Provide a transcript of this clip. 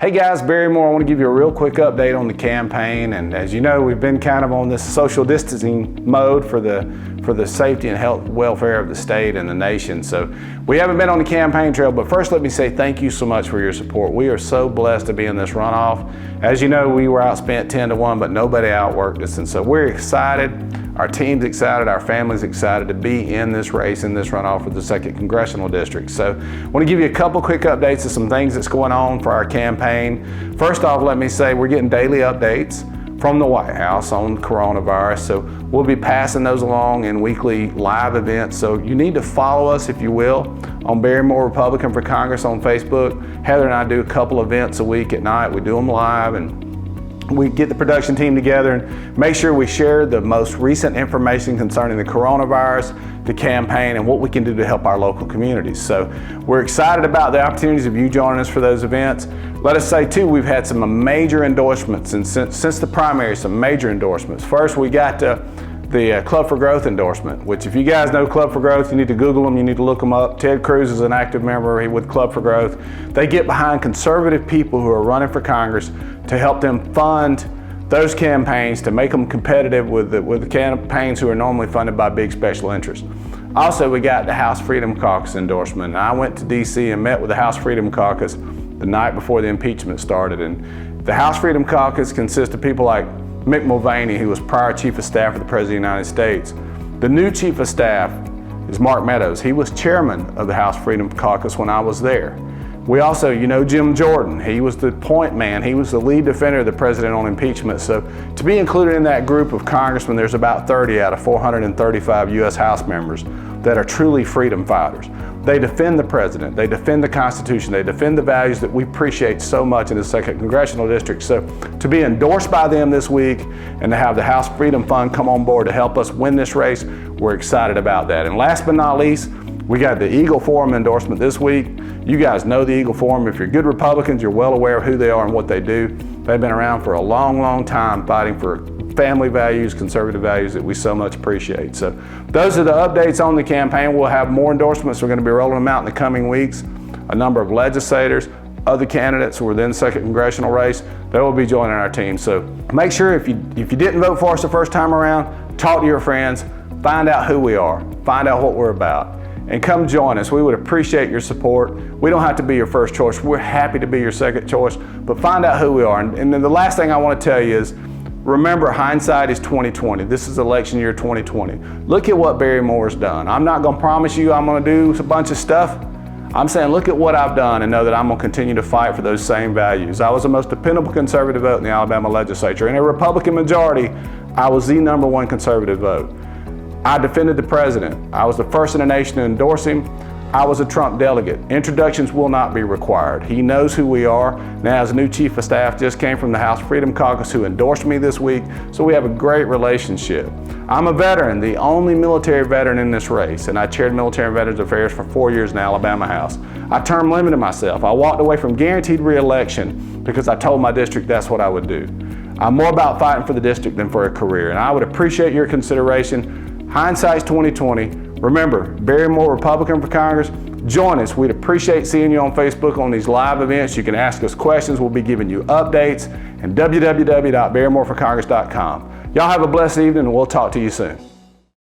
Hey guys, Barry Moore. I want to give you a real quick update on the campaign. And as you know, we've been kind of on this social distancing mode for the safety and health welfare of the state and the nation. So we haven't been on the campaign trail, but first let me say thank you so much for your support. We are so blessed to be in this runoff. As you know, we were outspent 10-1, but nobody outworked us. And so we're excited. Our team's excited, our family's excited to be in this race, in this runoff for the 2nd Congressional District. So I want to give you a couple quick updates of some things that's going on for our campaign. First off, let me say we're getting daily updates from the White House on coronavirus. So we'll be passing those along in weekly live events. So you need to follow us, if you will, on Barry Moore Republican for Congress on Facebook. Heather and I do a couple events a week at night. We do them live, and we get the production team together and make sure we share the most recent information concerning the coronavirus, the campaign, and what we can do to help our local communities. So we're excited about the opportunities of you joining us for those events. Let us say too, we've had some major endorsements, and since the primary, some major endorsements. First, we got the Club for Growth endorsement, which if you guys know Club for Growth, you need to Google them, you need to look them up. Ted Cruz is an active member with Club for Growth. They get behind conservative people who are running for Congress to help them fund those campaigns, to make them competitive with the campaigns who are normally funded by big special interests. Also, we got the House Freedom Caucus endorsement. And I went to DC and met with the House Freedom Caucus the night before the impeachment started. And the House Freedom Caucus consists of people like Mick Mulvaney, who was prior Chief of Staff of the President of the United States. The new Chief of Staff is Mark Meadows. He was chairman of the House Freedom Caucus when I was there. We also, you know, Jim Jordan. He was the point man. He was the lead defender of the president on impeachment. So to be included in that group of congressmen, there's about 30 out of 435 U.S. House members that are truly freedom fighters. They defend the president, they defend the Constitution, they defend the values that we appreciate so much in the 2nd Congressional District. So to be endorsed by them this week and to have the House Freedom Fund come on board to help us win this race, we're excited about that. And last but not least, we got the Eagle Forum endorsement this week. You guys know the Eagle Forum. If you're good Republicans, you're well aware of who they are and what they do. They've been around for a long, long time fighting for family values, conservative values that we so much appreciate. So those are the updates on the campaign. We'll have more endorsements. We're going to be rolling them out in the coming weeks. A number of legislators, other candidates who are in the 2nd Congressional race, they will be joining our team. So make sure if you didn't vote for us the first time around, talk to your friends, find out who we are, find out what we're about, and come join us. We would appreciate your support. We don't have to be your first choice. We're happy to be your second choice, but find out who we are. And then the last thing I want to tell you is, remember, hindsight is 20/20. This is election year 2020. Look at what Barry Moore's done. I'm not going to promise you I'm going to do a bunch of stuff. I'm saying look at what I've done and know that I'm going to continue to fight for those same values. I was the most dependable conservative vote in the Alabama legislature. In a Republican majority, I was the #1 conservative vote. I defended the president. I was the first in the nation to endorse him. I was a Trump delegate. Introductions will not be required. He knows who we are. Now, as a new Chief of Staff, just came from the House Freedom Caucus who endorsed me this week, so we have a great relationship. I'm a veteran, the only military veteran in this race, and I chaired Military and Veterans Affairs for 4 years in the Alabama House. I term limited myself. I walked away from guaranteed re-election because I told my district that's what I would do. I'm more about fighting for the district than for a career, and I would appreciate your consideration. Hindsight's 2020. Remember, Barry Moore Republican for Congress. Join us. We'd appreciate seeing you on Facebook on these live events. You can ask us questions. We'll be giving you updates. And www.barrymoreforcongress.com. Y'all have a blessed evening, and we'll talk to you soon.